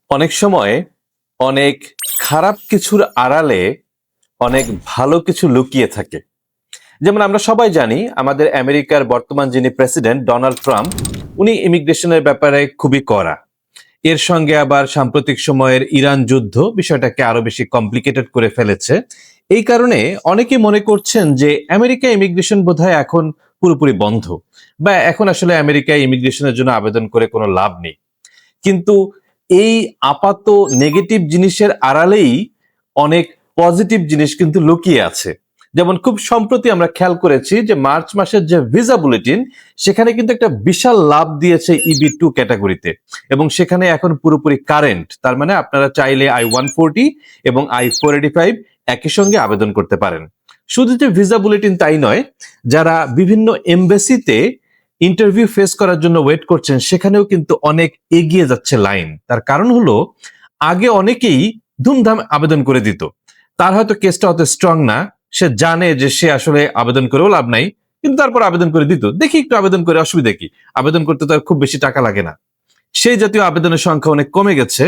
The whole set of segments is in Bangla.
অনেক সময় অনেক খারাপ কিছুর আড়ালে অনেক ভালো কিছু লুকিয়ে থাকে। যেমন আমরা সবাই জানি আমাদের আমেরিকার বর্তমান যিনি প্রেসিডেন্ট ডোনাল্ড ট্রাম্প, উনি ইমিগ্রেশনের ব্যাপারে খুবই কড়া। এর সঙ্গে আবার সাম্প্রতিক সময়ের ইরান যুদ্ধ বিষয়টাকে আরো বেশি কমপ্লিকেটেড করে ফেলেছে। এই কারণে অনেকে মনে করছেন যে আমেরিকা ইমিগ্রেশন বোধহয় এখন পুরোপুরি বন্ধ, বা এখন আসলে আমেরিকায় ইমিগ্রেশনের জন্য আবেদন করে কোনো লাভ নেই। কিন্তু এই আপাত নেগেটিভ জিনিসের আড়ালেই অনেক পজিটিভ জিনিস কিন্তু লুকিয়ে আছে। যেমন খুব সম্প্রতি আমরা খেয়াল করেছি যে মার্চ মাসের যে ভিসা বুলেটিন, সেখানে কিন্তু একটা বিশাল লাভ দিয়েছে EB-2 ক্যাটাগরিতে, এবং সেখানে এখন পুরোপুরি কারেন্ট। তার মানে আপনারা চাইলে I-140 এবং I-485 একই সঙ্গে আবেদন করতে পারেন। শুধু যে ভিসা বুলেটিন তাই নয়, যারা বিভিন্ন এমবেসিতে ইন্টারভিউ ফেস করার জন্য ওয়েট করছেন, সেখানেও কিন্তু অনেক এগিয়ে যাচ্ছে লাইন। তার কারণ হলো, আগে অনেকেই ধুমধাম আবেদন করে দিত, তার হয়তো কেসটা অত স্ট্রং না, সে জানে যে সে আসলে আবেদন করেও লাভ নাই, কিন্তু তারপর আবেদন করে দিত, দেখি একটু আবেদন করে অসুবিধা কি, আবেদন করতে তো আর খুব বেশি টাকা লাগে না। সেই জাতীয় আবেদনের সংখ্যা অনেক কমে গেছে।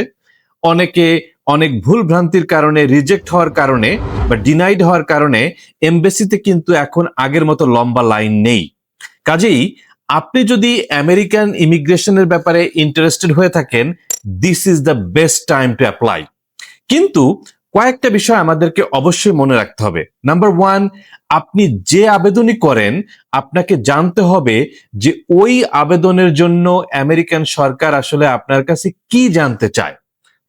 অনেকে অনেক ভুল ভ্রান্তির কারণে, রিজেক্ট হওয়ার কারণে বা ডিনাইড হওয়ার কারণে এমবেসিতে কিন্তু এখন আগের মতো লম্বা লাইন নেই। কাজেই আপনি যদি আমেরিকান ইমিগ্রেশনের ব্যাপারে ইন্টারেস্টেড হয়ে থাকেন, this is the best time to apply. কিন্তু কয়েকটা বিষয় আমাদেরকে অবশ্যই মনে রাখতে হবে। নাম্বার ওয়ান, আপনি যে আবেদনই করেন, আপনাকে জানতে হবে যে ওই আবেদনের জন্য আমেরিকান সরকার আসলে আপনার কাছে কি জানতে চায়।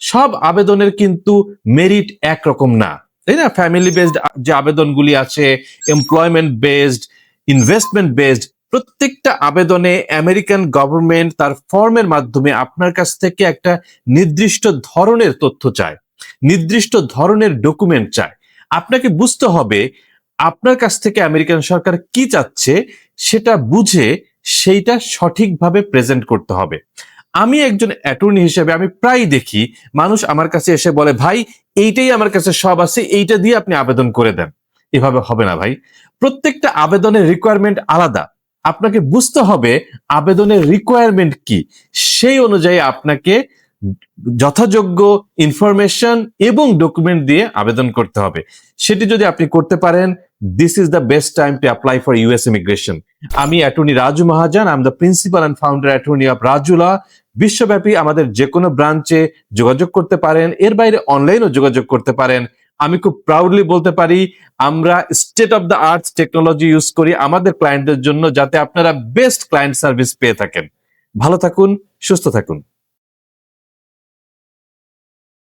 সব আবেদনের কিন্তু মেরিট একরকম না, তাই না? ফ্যামিলি বেসড যে আবেদনগুলি আছে, এমপ্লয়মেন্ট বেসড, ইনভেস্টমেন্ট বেসড, প্রত্যেকটা আবেদনে আমেরিকান গভর্নমেন্ট তার ফর্মের মাধ্যমে আপনার কাছ থেকে একটা নির্দিষ্ট ধরনের তথ্য চায়, নির্দিষ্ট ধরনের ডকুমেন্ট চায়। আপনাকে বুঝতে হবে আপনার কাছ থেকে আমেরিকান সরকার কি চাচ্ছে, সেটা বুঝে সেইটা সঠিকভাবে প্রেজেন্ট করতে হবে। আমি একজন অ্যাটর্নি হিসেবে আমি প্রায় দেখি মানুষ আমার কাছে এসে বলে, ভাই এইটাই আমার কাছে সব আছে, এইটা দিয়ে আপনি আবেদন করে দেন। এভাবে হবে না ভাই। প্রত্যেকটা আবেদনের রিকোয়ারমেন্ট আলাদা। আপনাকে বুঝতে হবে আবেদনের রিকোয়ারমেন্ট কি, সেই অনুযায়ী আপনাকে যথাযোগ্য ইনফরমেশন এবং ডকুমেন্ট দিয়ে আবেদন করতে হবে। সেটি যদি আপনি করতে পারেন, this is the best time to apply for US immigration. আমি attorney Raju Mahajan, I am the principal and founder attorney of Rajula. বিশ্বব্যাপী আমাদের যে কোনো ব্রাঞ্চে যোগাযোগ করতে পারেন, এর বাইরে অনলাইনেও যোগাযোগ করতে পারেন। আমি খুব প্রাউডলি বলতে পারি, আমরা state of the arts technology use করি আমাদের ক্লায়েন্টদের জন্য, যাতে আপনারা বেস্ট ক্লায়েন্ট সার্ভিস পেয়ে থাকেন। ভালো থাকুন, সুস্থ থাকুন।